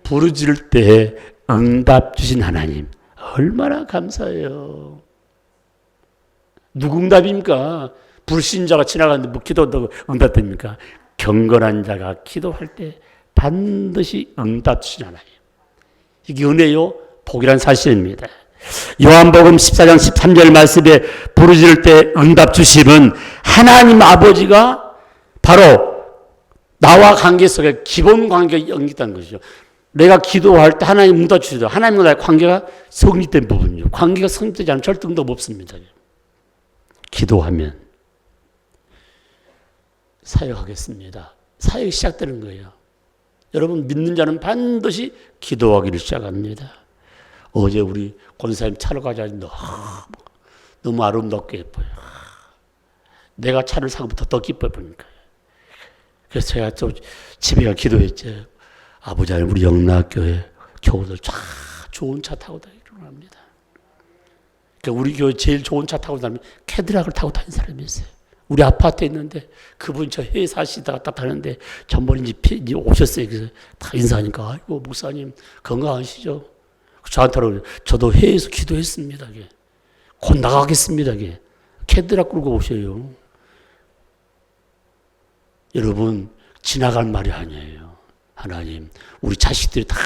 부르짖을 때에 응답 주신 하나님 얼마나 감사해요. 누구 응답입니까? 불신자가 지나가는데 뭐 기도한다고 응답됩니까? 경건한 자가 기도할 때 반드시 응답 주신 하나님. 이게 은혜요, 복이란 사실입니다. 요한복음 14장 13절 말씀에 부르짖을 때 응답 주심은 하나님 아버지가 바로 나와 관계 속에 기본 관계가 연결된 것이죠. 내가 기도할 때 하나님 응답 주시죠. 하나님과 나의 관계가 성립된 부분이죠. 관계가 성립되지 않으면 절대 응답 없습니다. 기도하면 사역하겠습니다. 사역이 시작되는 거예요. 여러분 믿는 자는 반드시 기도하기를 시작합니다. 어제 우리 권사님 차로 가자 너무 아름답게 예뻐요. 내가 차를 사고부터 더 기뻐 보니까. 그래서 제가 또 집에 가 기도했죠. 아버지 하나님 우리 영락교회 교우들 쫙 좋은 차 타고 다니기로 합니다. 그러니까 우리 교회 제일 좋은 차 타고 다니면 캐딜락을 타고 다니는 사람이 있어요. 우리 아파트에 있는데 그분이 저 해외 사시다가 딱 타는데 전번에 이제 오셨어요. 그래서 다 인사하니까 아이고 목사님 건강하시죠? 저한테는 저도 해외에서 기도했습니다. 곧 나가겠습니다. 캐딜락 끌고 오셔요. 여러분 지나갈 말이 아니에요. 하나님 우리 자식들이 다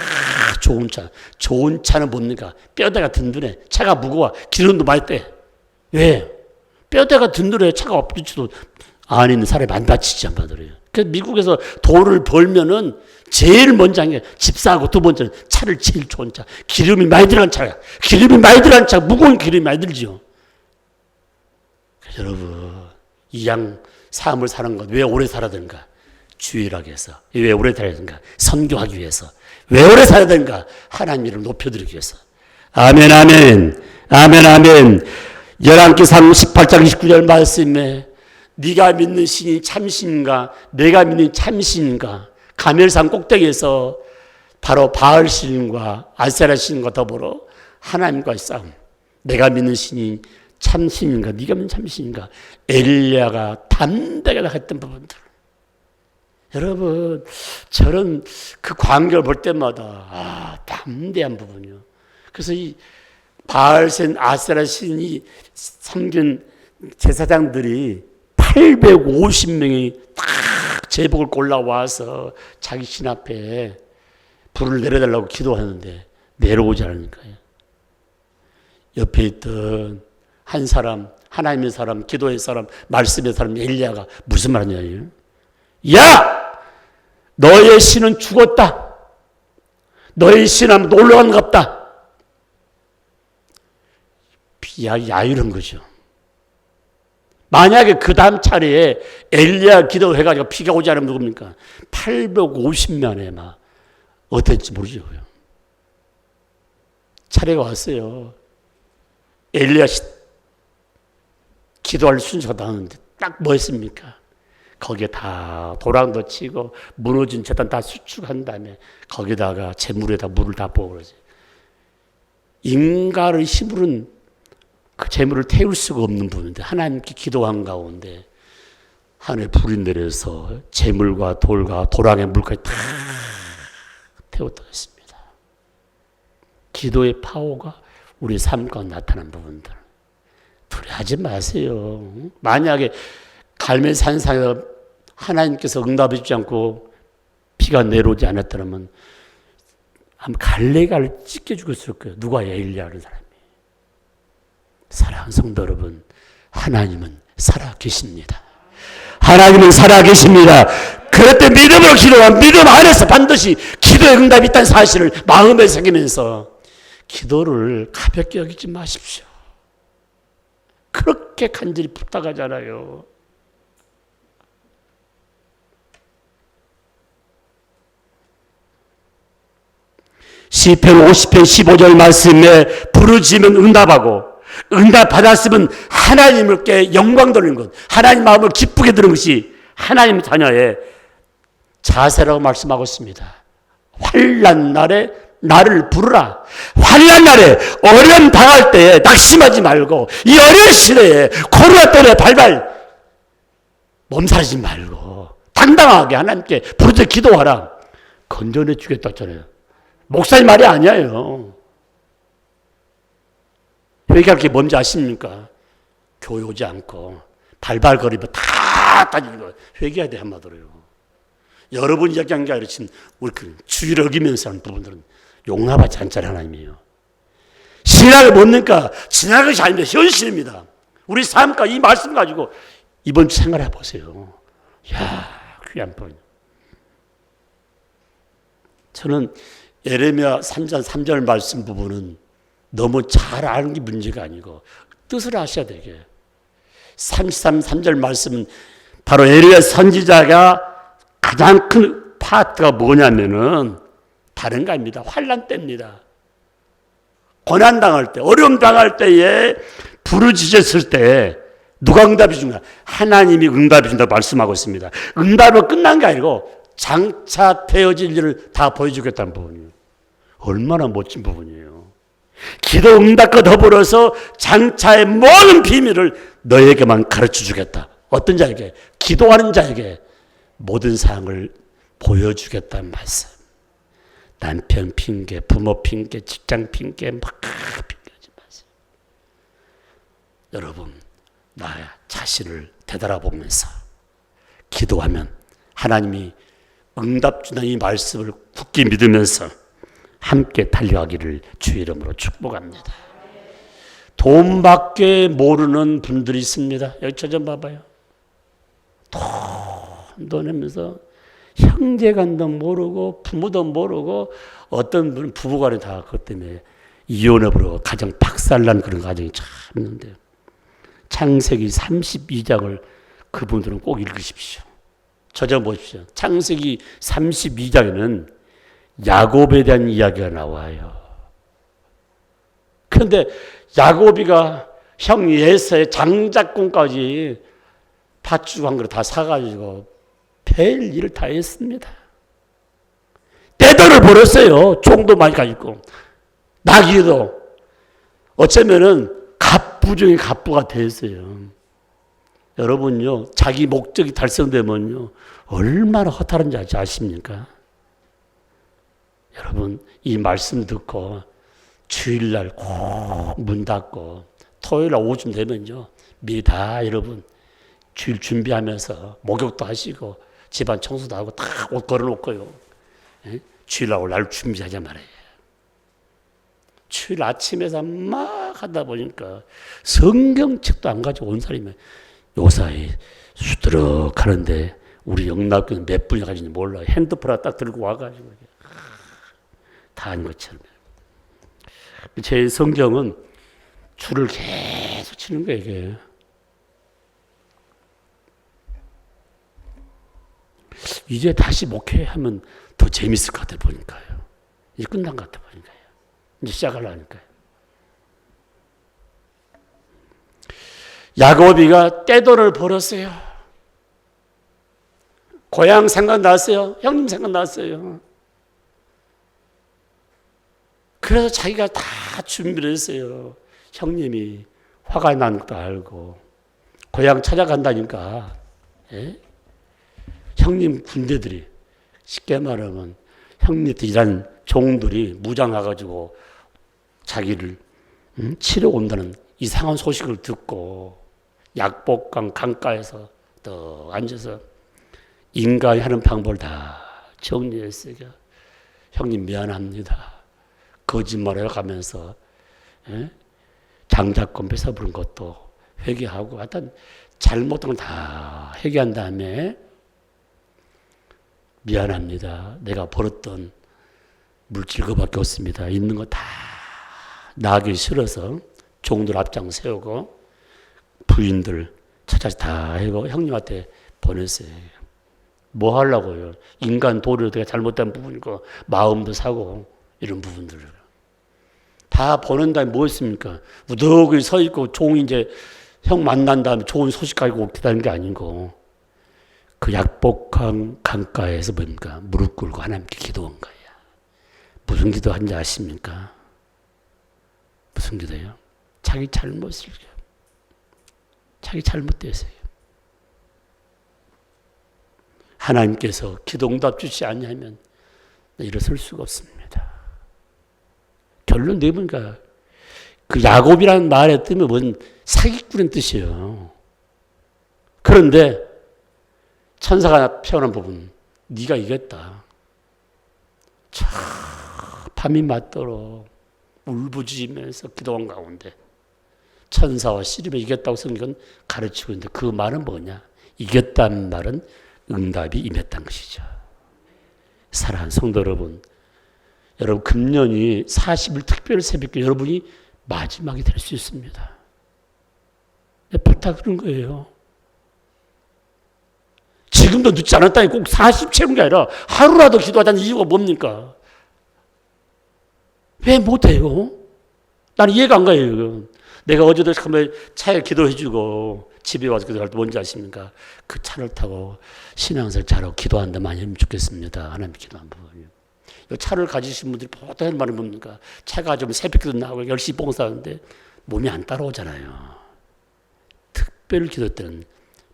좋은 차는 뭡니까? 뼈대가 든든해. 차가 무거워. 기름도 많이 빼. 왜? 뼈대가 든든해. 차가 엎드지도 안에 있는 사람이 안 다치지 않아요. 그래서 미국에서 돈을 벌면은 제일 먼저 한 게 집 사고 두 번째는 차를 제일 좋은 차. 기름이 많이 들어간 차야. 기름이 많이 들어간 차, 무거운 기름이 많이 들죠. 여러분 이 양 삶을 사는 것 왜 오래 살아야 되는가? 주일하기 위해서. 왜 오래 살아야 되는가? 선교하기 위해서. 왜 오래 살아야 되는가? 하나님 이름을 높여드리기 위해서. 아멘 아멘 아멘 아멘. 열왕기상 18장 29절 말씀에 네가 믿는 신이 참신인가? 내가 믿는 참신인가? 가멜산 꼭대기에서 바로 바알 신과 아세라 신과 더불어 하나님과의 싸움. 내가 믿는 신이 참신인가? 네가 믿는 참신인가? 엘리야가 담대하게 했던 부분들. 여러분 저런 그 광경을 볼 때마다 담대한 부분이요. 그래서 이 바알신 아세라 신이 섬긴 제사장들이 850명이 딱 제복을 골라와서 자기 신 앞에 불을 내려달라고 기도하는데 내려오지 않으니까요. 옆에 있던 한 사람, 하나님의 사람, 기도의 사람, 말씀의 사람 엘리야가 무슨 말하냐요? 야! 너의 신은 죽었다. 너의 신은 놀러간 것 같다. 야유는 거죠. 만약에 그 다음 차례에 엘리야 기도해가지고 비가 오지 않으면 누굽니까? 850명에 막 어땠지 모르죠. 차례가 왔어요. 엘리야 기도할 순서가 나오는데 딱 뭐 했습니까? 거기에 다 도랑도 치고 무너진 재단 다 수축한 다음에 거기다가 재물에다 물을 다 부어 그러지. 인간의 힘으로는 그 재물을 태울 수가 없는 부분인데 하나님께 기도한 가운데 하늘에 불이 내려서 재물과 돌과 도랑의 물까지 다 태웠다고 했습니다. 기도의 파워가 우리 삶 가운데 나타난 부분들. 두려워하지 마세요. 만약에 갈멜산상에서 하나님께서 응답해 주지 않고 비가 내려오지 않았더라면 아마 갈래가를 찢겨 죽었을 거예요. 누가 엘리야라는 사람이. 사랑하는 성도 여러분, 하나님은 살아계십니다. 하나님은 살아계십니다. 그럴 때 믿음으로 기도하면 믿음 안에서 반드시 기도의 응답이 있다는 사실을 마음에 새기면서 기도를 가볍게 여기지 마십시오. 그렇게 간절히 부탁하잖아요. 시편 50편 15절 말씀에 부르짖으면 응답하고 응답 받았으면 하나님께 영광 돌리는 것, 하나님 마음을 기쁘게 드는 것이 하나님 자녀의 자세라고 말씀하고 있습니다. 환난 날에 나를 부르라. 환난 날에 어려움 당할 때에 낙심하지 말고 이 어려운 시대에 코로나 때문에 발발 몸살지 말고 당당하게 하나님께 부르짖어 기도하라. 건져내 주겠다 했잖아요. 목사님 말이 아니에요. 회개할 게 뭔지 아십니까? 교회 오지 않고 발발거리면 다 따지는 거 회개해야 돼 한마디로요. 여러분 이야기한 게 아니라 지금 우리 그 주의를 어기면서 하는 부분들은 용납하지 않잖아요. 하나님이요. 신학을 뭡니까? 지나간 것이 아닙니다. 현실입니다. 우리 삶과 이 말씀 가지고 이번 주 생활해 보세요. 이야, 귀한 분. 저는 예레미야 3절 말씀 부분은 너무 잘 아는 게 문제가 아니고 뜻을 아셔야 되게. 3절 말씀은 바로 예레미야 선지자가 가장 큰 파트가 뭐냐면은 다른 거 아닙니다. 환난 때입니다. 고난 당할 때, 어려움 당할 때에 부르짖었을 때 누가 응답해 준가? 하나님이 응답해 준다고 말씀하고 있습니다. 응답은 끝난 게 아니고 장차 되어질 일을 다 보여주겠다는 부분이에요. 얼마나 멋진 부분이에요. 기도 응답과 더불어서 장차의 모든 비밀을 너에게만 가르쳐 주겠다. 어떤 자에게? 기도하는 자에게 모든 사항을 보여주겠다는 말씀. 남편 핑계, 부모 핑계, 직장 핑계 막 핑계하지 마세요. 여러분, 나 자신을 되돌아보면서 기도하면 하나님이 응답 주는 이 말씀을 굳게 믿으면서 함께 달려가기를 주의 이름으로 축복합니다. 돈밖에 모르는 분들이 있습니다. 여기 저 좀 봐봐요. 돈도 내면서 형제간도 모르고 부모도 모르고 어떤 분은 부부간에 다 그것 때문에 이혼해버리고 가정 박살난 그런 가정이 참 있는데요. 창세기 32장을 그분들은 꼭 읽으십시오. 찾아보십시오. 창세기 32장에는 야곱에 대한 이야기가 나와요. 그런데 야곱이가 형 예서의 장자권까지 팥죽 한 그릇 다 사가지고 별 일을 다 했습니다. 떼돈을 벌었어요. 종도 많이 가지고 나귀도 어쩌면은 갑부 중에 갑부가 됐어요. 여러분요, 자기 목적이 달성되면요 얼마나 허탈한지 아십니까? 여러분 이 말씀 듣고 주일날 꼭 문 닫고 토요일날 오후쯤 되면요 미리 다 여러분 주일 준비하면서 목욕도 하시고 집안 청소도 하고 다 옷 걸어놓고요. 예? 주일날 올 날 준비하자 말이에요. 주일 아침에서 막 하다 보니까 성경책도 안 가지고 온 사람이 요사이 수두룩 하는데 우리 영락교는 몇 분이 가지는지 몰라요. 핸드폰 하나 딱 들고 와가지고 다 하는 것처럼. 제 성경은 줄을 계속 치는 거예요, 이게. 이제 다시 목회하면 더 재밌을 것 같아 보니까요. 이제 끝난 것 같아 보니까요. 이제 시작하려니까요. 야곱이가 떼돈을 벌었어요. 고향 생각났어요. 형님 생각났어요. 그래서 자기가 다 준비를 했어요. 형님이 화가 나는 것도 알고 고향 찾아간다니까. 예? 형님 군대들이 쉽게 말하면 형님한테 일한 종들이 무장해가지고 자기를 치러 온다는 이상한 소식을 듣고 약복강 강가에서 또 앉아서 인간이 하는 방법을 다 정리했어요. 형님 미안합니다. 거짓말을 가면서 장자권 뺏어버린 것도 회개하고 하여튼 잘못한 걸 다 회개한 다음에 미안합니다. 내가 벌었던 물질 그밖에 없습니다. 있는 거 다 나기 싫어서 종들 앞장 세우고 부인들 찾아서 다 해고 형님한테 보냈어요. 뭐 하려고요? 인간 도리로 내가 잘못된 부분이고 마음도 사고 이런 부분들을 다 보낸 다음에 뭐 했습니까? 무더기 서 있고 종이 이제 형 만난 다음에 좋은 소식 가지고 기다리는 게 아니고 그 약복한 강가에서 뭡니까? 무릎 꿇고 하나님께 기도한 거야. 무슨 기도하는지 아십니까? 무슨 기도예요? 자기 잘못을, 자기 잘못돼서요. 하나님께서 기도응답 주지 않냐면 일어설 수가 없습니다. 결론 내보니까 그 야곱이라는 말에 뜨면 뭔 사기꾼의 뜻이에요. 그런데 천사가 표현한 부분, 네가 이겼다. 저 밤이 맞도록 울부짖으면서 기도한 가운데 천사와 씨름에 이겼다고 성경은 가르치고 있는데 그 말은 뭐냐? 이겼다는 말은 응답이 임했다는 것이죠. 사랑하는 성도 여러분, 여러분 금년이 40일 특별 새벽교 여러분이 마지막이 될 수 있습니다. 부탁드린 거예요. 지금도 늦지 않았다니 꼭 40 채운 게 아니라 하루라도 기도하자는 이유가 뭡니까? 왜 못해요? 나는 이해가 안 가요. 내가 어제도 처음에 차에 기도해주고 집에 와서 기도할 때 뭔지 아십니까? 그 차를 타고 신앙생활 잘하고 기도한다 많이 하면 좋겠습니다. 하나님 기도 한 부분이요. 차를 가지신 분들이 보통 하는 말이 뭡니까? 차가 좀 새벽기도 나오고 10시 봉사하는데 몸이 안 따라오잖아요. 특별 기도 때는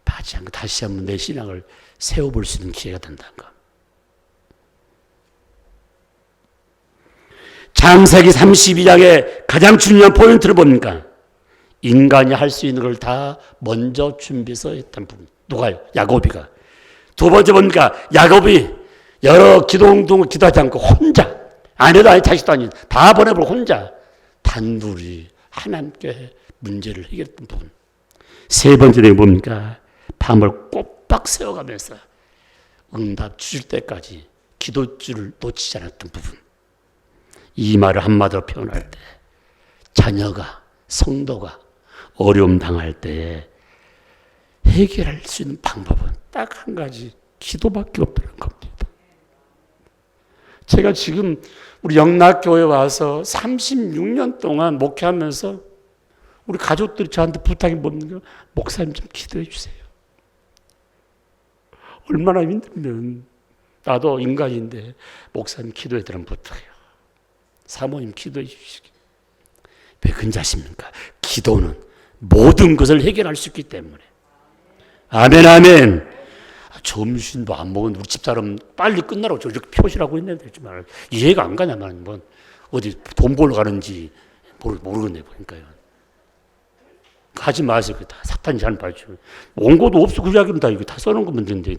바지 않고 다시 한번 내 신앙을 세워볼 수 있는 기회가 된다는 거. 창세기 32장의 가장 중요한 포인트를 뭡니까? 인간이 할 수 있는 걸 다 먼저 준비해서 했던 부분. 누가요? 야곱이가. 두 번째 뭡니까? 야곱이 여러 기도운동을 기도하지 않고 혼자, 아내도 아니 자식도 아니 다 보내버리고 혼자 단둘이 하나님께 문제를 해결했던 부분. 세 번째 내용 뭡니까? 밤을 꼬박 세워가면서 응답 주실 때까지 기도줄을 놓치지 않았던 부분. 이 말을 한마디로 표현할 때 자녀가, 성도가 어려움 당할 때 해결할 수 있는 방법은 딱 한 가지, 기도밖에 없다는 겁니다. 제가 지금 우리 영락교회 와서 36년 동안 목회하면서 우리 가족들이 저한테 부탁이 뭡니까? 목사님 좀 기도해 주세요. 얼마나 힘들면 나도 인간인데 목사님 기도해 드리면 부탁해요. 사모님 기도해 주시기. 왜 그런지 아십니까? 기도는 모든 것을 해결할 수 있기 때문에. 아멘, 아멘. 점심도 안 먹은 우리 집사람 빨리 끝나라고 저렇게 표시라고 했는데 정말 이해가 안 가냐만 뭐 어디 돈 벌러 가는지 모르겠네 보니까요. 하지 마세요. 다 사탄이 하는 발표. 원고도 없어 그 이야기면 다 이거 다 써놓은 거면 되는데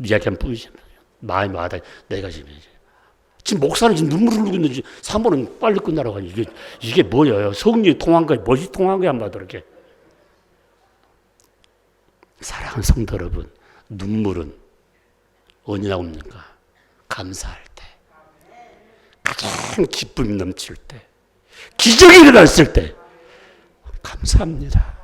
이야기하면 뿌리잖아요. 마음이 와다 내가 지금 목사는 지금 눈물을 흘리고 있는지 사모는 빨리 끝나라고 하니 이게 뭐예요? 성령이 통한 거야? 무엇이 통한 거야? 안 봐도 이렇게. 사랑하는 성도 여러분, 눈물은 어디 나옵니까? 감사할 때, 가장 기쁨이 넘칠 때, 기적이 일어났을 때 감사합니다.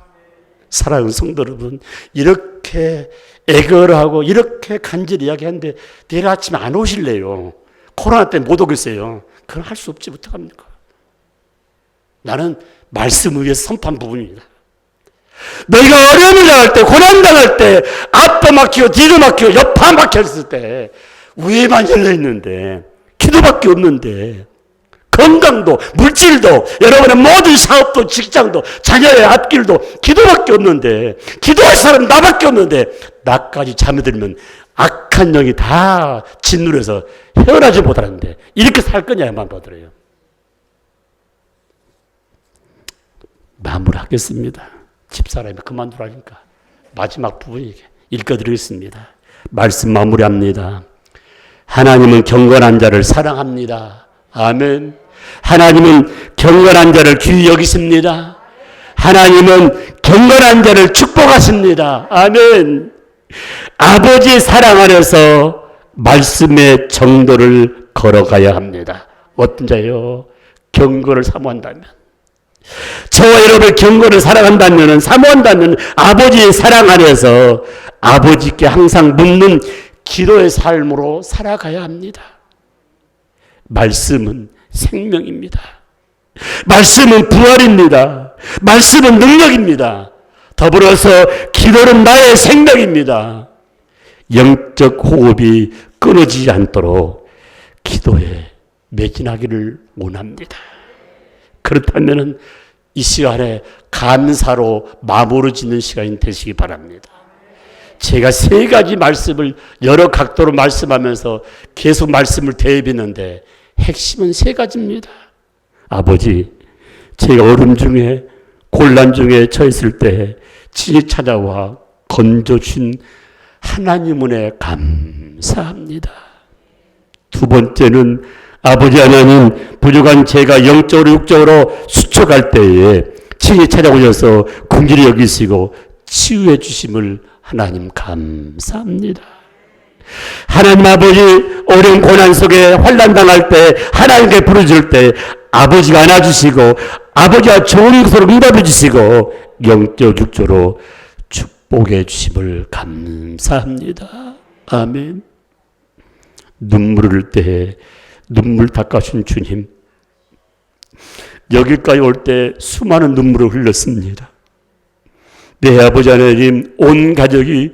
사랑하는 성도 여러분, 이렇게 애걸하고 이렇게 간절히 이야기하는데 내일 아침에 안 오실래요? 코로나 때문에 못 오겠어요. 그건 할 수 없지 어떡합니까? 나는 말씀을 위해서 선포한 부분입니다. 너희가 어려움을 당할 때, 고난당할 때, 앞도 막히고 뒤도 막히고 옆판 막혔을 때 위에만 열려있는데 기도밖에 없는데 건강도 물질도 여러분의 모든 사업도 직장도 자녀의 앞길도 기도밖에 없는데 기도할 사람은 나밖에 없는데 나까지 잠에 들면 악한 영이 다 짓누려서 헤어나지 못하는데 이렇게 살 거냐만 보더래요. 마무리하겠습니다. 집사람이 그만두라니까 마지막 부분 읽어드리겠습니다. 말씀 마무리합니다. 하나님은 경건한 자를 사랑합니다. 아멘. 하나님은 경건한 자를 귀히 여기십니다. 하나님은 경건한 자를 축복하십니다. 아멘. 아버지의 사랑 안에서 말씀의 정도를 걸어가야 합니다. 어떤 자요? 경건을 사모한다면, 저와 여러분의 경건을 사랑한다면, 사모한다면 아버지의 사랑 안에서 아버지께 항상 묻는 기도의 삶으로 살아가야 합니다. 말씀은 생명입니다. 말씀은 부활입니다. 말씀은 능력입니다. 더불어서 기도는 나의 생명입니다. 영적 호흡이 끊어지지 않도록 기도에 매진하기를 원합니다. 그렇다면 이 시간에 감사로 마무리 짓는 시간이 되시기 바랍니다. 제가 세 가지 말씀을 여러 각도로 말씀하면서 계속 말씀을 대입했는데 핵심은 세 가지입니다. 아버지, 제가 어려움 중에 곤란 중에 처했을 때 친히 찾아와 건져주신 하나님 은혜 감사합니다. 두 번째는 아버지 하나님, 부족한 제가 영적으로 육적으로 수척할 때에 친히 찾아오셔서 긍휼히 여기시고 치유해 주심을 하나님 감사합니다. 하나님 아버지, 어려운 고난 속에 환난 당할 때 하나님께 부르짖을 때 아버지가 안아주시고 아버지가 좋은 것으로 응답해 주시고 영적 육적으로 축복해 주심을 감사합니다. 아멘. 눈물을 흘릴 때 눈물 닦아준 주님, 여기까지 올 때 수많은 눈물을 흘렸습니다. 내 아버지 하나님, 온 가족이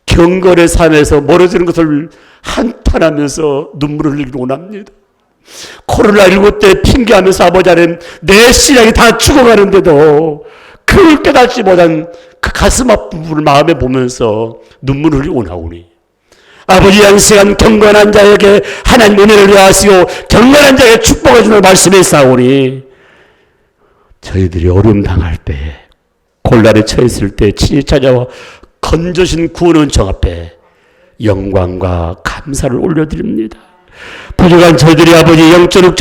경건의 삶에서 멀어지는 것을 한탄하면서 눈물을 흘리기 원합니다. 코로나19 때 핑계하면서 아버지 하나님, 내 신앙이 다 죽어가는데도 그걸 깨닫지 못한 그 가슴 아픈 부분을 마음에 보면서 눈물을 흘리기 원하오니 아버지, 양시간 경건한 자에게 하나님 은혜를 더하시고 경건한 자에게 축복해 주는 말씀에 싸우니 저희들이 어려움 당할 때, 곤란에 처했을 때 친히 찾아와 건져신 구원의 정 앞에 영광과 감사를 올려드립니다. 부족한 저희들이 아버지 영적으로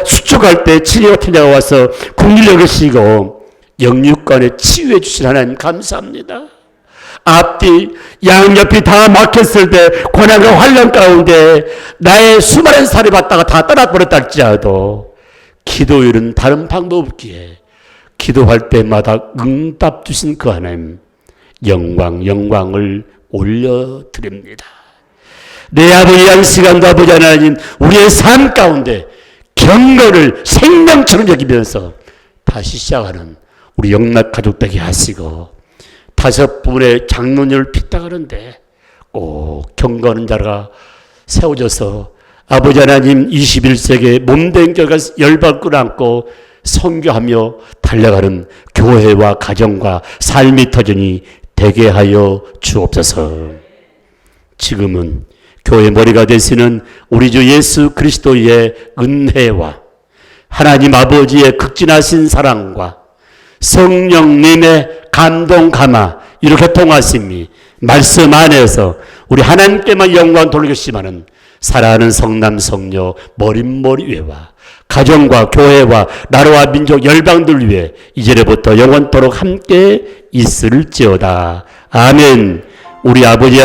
수축할 때 친히 찾아와서 긍휼히 여기시고 영육간에 치유해 주신 하나님 감사합니다. 앞뒤 양옆이 다 막혔을 때 고난과 환난 가운데 나의 수많은 살이 받다가 다 떠나버렸다 할지라도 기도율은 다른 방법 없기에 기도할 때마다 응답 주신 그 하나님 영광을 올려드립니다. 내 아버지 양시간도 아버지 하나님, 우리의 삶 가운데 경건을 생명처럼 여기면서 다시 시작하는 우리 영락 가족 되게 하시고 5분의 장로님을 핍박하는데 꼭 경건한 자가 세워져서 아버지 하나님 21세기에 몸된 결과 열발 끌어안고 선교하며 달려가는 교회와 가정과 삶이 터전이 되게 하여 주옵소서. 지금은 교회 머리가 되시는 우리 주 예수 그리스도의 은혜와 하나님 아버지의 극진하신 사랑과 성령님의 감동 감화 이렇게 통하심이 말씀 안에서 우리 하나님께만 영광 돌리겠지만은 사랑하는 성남 성녀 머릿머리회와 가정과 교회와 나라와 민족 열방들 위해 이제부터 영원토록 함께 있을지어다. 아멘. 우리 아버지